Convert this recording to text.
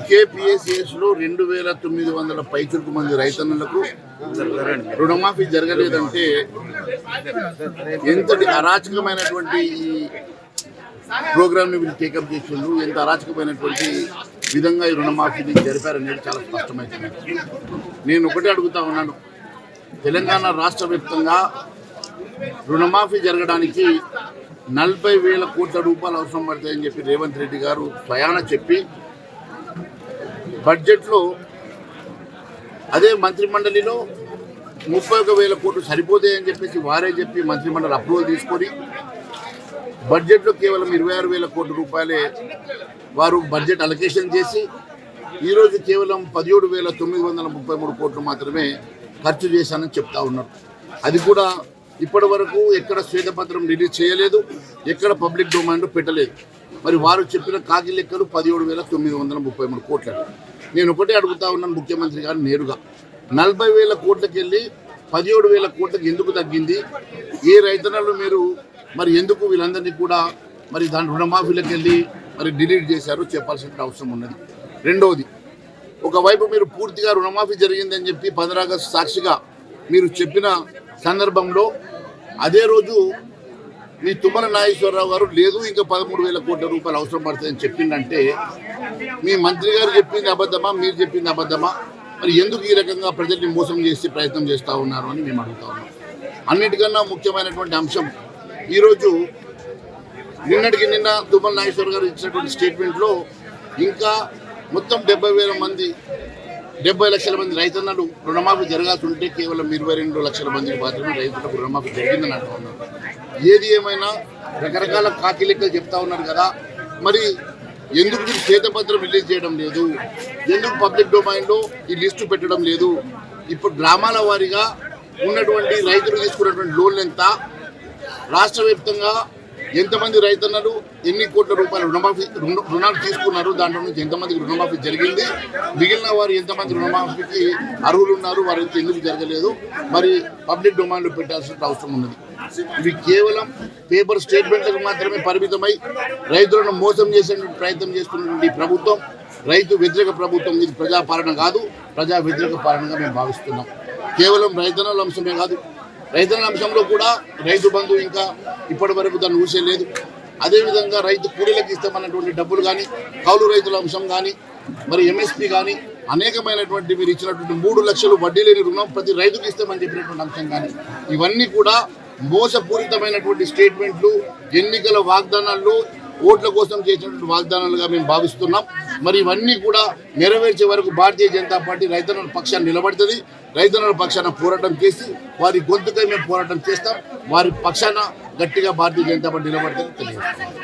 ఒకే పిఎస్సిఎస్లో 2900 పైచులకు మంది రైతన్నలకు రుణమాఫీ జరగలేదంటే ఎంతటి అరాచకమైనటువంటి ఈ ప్రోగ్రామ్ని వీళ్ళు టేకప్ చేసిండ్రు, ఎంత అరాచకమైనటువంటి విధంగా ఈ రుణమాఫీని జరిపారనేది చాలా స్పష్టమైంది. నేను ఒకటే అడుగుతా ఉన్నాను, తెలంగాణ రాష్ట్ర వ్యాప్తంగా రుణమాఫీ జరగడానికి 40,000 కోట్ల రూపాయలు అవసరం పడతాయని చెప్పి రేవంత్ రెడ్డి గారు స్వయాన చెప్పి బడ్జెట్లో అదే మంత్రిమండలిలో 31,000 కోట్లు సరిపోతాయని చెప్పేసి వారే చెప్పి మంత్రిమండలి అప్రూవల్ తీసుకొని బడ్జెట్లో కేవలం 26,000 కోట్ల రూపాయలే వారు బడ్జెట్ అలొకేషన్ చేసి ఈరోజు కేవలం 17,933 కోట్లు మాత్రమే ఖర్చు చేశానని చెప్తా ఉన్నారు. అది కూడా ఇప్పటి వరకు ఎక్కడ శ్వేతపత్రం రిలీజ్ చేయలేదు, ఎక్కడ పబ్లిక్ డొమైన్లో పెట్టలేదు. మరి వారు చెప్పిన కాకి లెక్కలు 17,933 కోట్లు. నేను ఒకటే అడుగుతా ఉన్నాను ముఖ్యమంత్రి గారు నేరుగా, 40,000 కోట్లకి వెళ్ళి 17,000 కోట్లకి ఎందుకు తగ్గింది? ఏ రైతన్నలు మీరు మరి ఎందుకు వీళ్ళందరినీ కూడా మరి దాని రుణమాఫీలకు వెళ్ళి మరి డిలీట్ చేశారో చెప్పాల్సిన అవసరం ఉన్నది. రెండవది, ఒకవైపు మీరు పూర్తిగా రుణమాఫీ జరిగిందని చెప్పి 15 ఆగస్టు సాక్షిగా మీరు చెప్పిన సందర్భంలో అదే రోజు మీ తుమ్మల నాగేశ్వరరావు గారు లేదు ఇంకా 13,000 కోట్ల రూపాయలు అవసరం పడుతుందని చెప్పిందంటే మీ మంత్రి గారు చెప్పింది అబద్ధమా, మీరు చెప్పింది అబద్ధమా? మరి ఎందుకు ఈ రకంగా ప్రజల్ని మోసం చేసి ప్రయత్నం చేస్తూ ఉన్నారు అని మేము అడుగుతా ఉన్నాం. అన్నిటికన్నా ముఖ్యమైనటువంటి అంశం, ఈరోజు నిన్న తుమ్మల నాగేశ్వర గారు ఇచ్చినటువంటి స్టేట్మెంట్లో ఇంకా మొత్తం 70 లక్షల మంది రైతన్నలు రుణమాఫీ జరగాల్సి ఉంటే కేవలం 22 లక్షల మందికి మాత్రమే రైతులకు రుణమాఫీ జరిగిందని అంటూ ఉన్నారు. ఏది ఏమైనా రకరకాల కాకి లెక్కలు చెప్తా ఉన్నారు కదా, మరి ఎందుకు మీరు శ్వేతపత్రం రిలీజ్ చేయడం లేదు? ఎందుకు పబ్లిక్ డొమైన్లో ఈ లిస్టు పెట్టడం లేదు? ఇప్పుడు గ్రామాల వారీగా ఉన్నటువంటి రైతులు తీసుకున్నటువంటి లోన్లు ఎంత, రాష్ట్ర వ్యాప్తంగా ఎంతమంది రైతన్నలు ఎన్ని కోట్ల రూపాయలు రుణాలు తీసుకున్నారు, దాంట్లో నుంచి ఎంతమందికి రుణమాఫీ జరిగింది, మిగిలిన వారు ఎంతమంది రుణమాఫీకి అర్హులు ఉన్నారు, వారికి ఎందుకు జరగలేదు, మరి పబ్లిక్ డొమైన్లో పెట్టాల్సిన అవసరం ఉన్నది. ఇవి కేవలం పేపర్ స్టేట్మెంట్లకు మాత్రమే పరిమితమై రైతులను మోసం చేసే ప్రయత్నం చేస్తున్నటువంటి ప్రభుత్వం రైతు వ్యతిరేక ప్రభుత్వం. ఇది ప్రజాపాలన కాదు, ప్రజా వ్యతిరేక పాలనగా మేము భావిస్తున్నాం. కేవలం రైతన్నల అంశమే కాదు, రైతన్నల అంశంలో కూడా రైతు బంధు ఇంకా ఇప్పటి వరకు దాన్ని ఊసేయలేదు. అదేవిధంగా రైతు కూలీలకు ఇస్తామన్నటువంటి డబ్బులు కానీ, కౌలు రైతుల అంశం కానీ, మరి ఎంఎస్పీ కానీ, అనేకమైనటువంటి మీరు ఇచ్చినటువంటి 3 లక్షలు వడ్డీ లేని రుణం ప్రతి రైతుకు ఇస్తామని చెప్పినటువంటి అంశం కానీ, ఇవన్నీ కూడా మోసపూరితమైనటువంటి స్టేట్మెంట్లు, ఎన్నికల వాగ్దానాల్లో ఓట్ల కోసం చేసినటువంటి వాగ్దానాలుగా మేము భావిస్తున్నాం. మరి ఇవన్నీ కూడా నెరవేర్చే వరకు భారతీయ జనతా పార్టీ రైతన్నల పక్షాన్ని నిలబడుతుంది. రైతన్నల పక్షాన పోరాటం చేసి వారి గొంతుకై మేము పోరాటం చేస్తాం. వారి పక్షాన గట్టిగా భారతీయ జనతా పార్టీ నిలబడుతుంది తెలియజేస్తాం.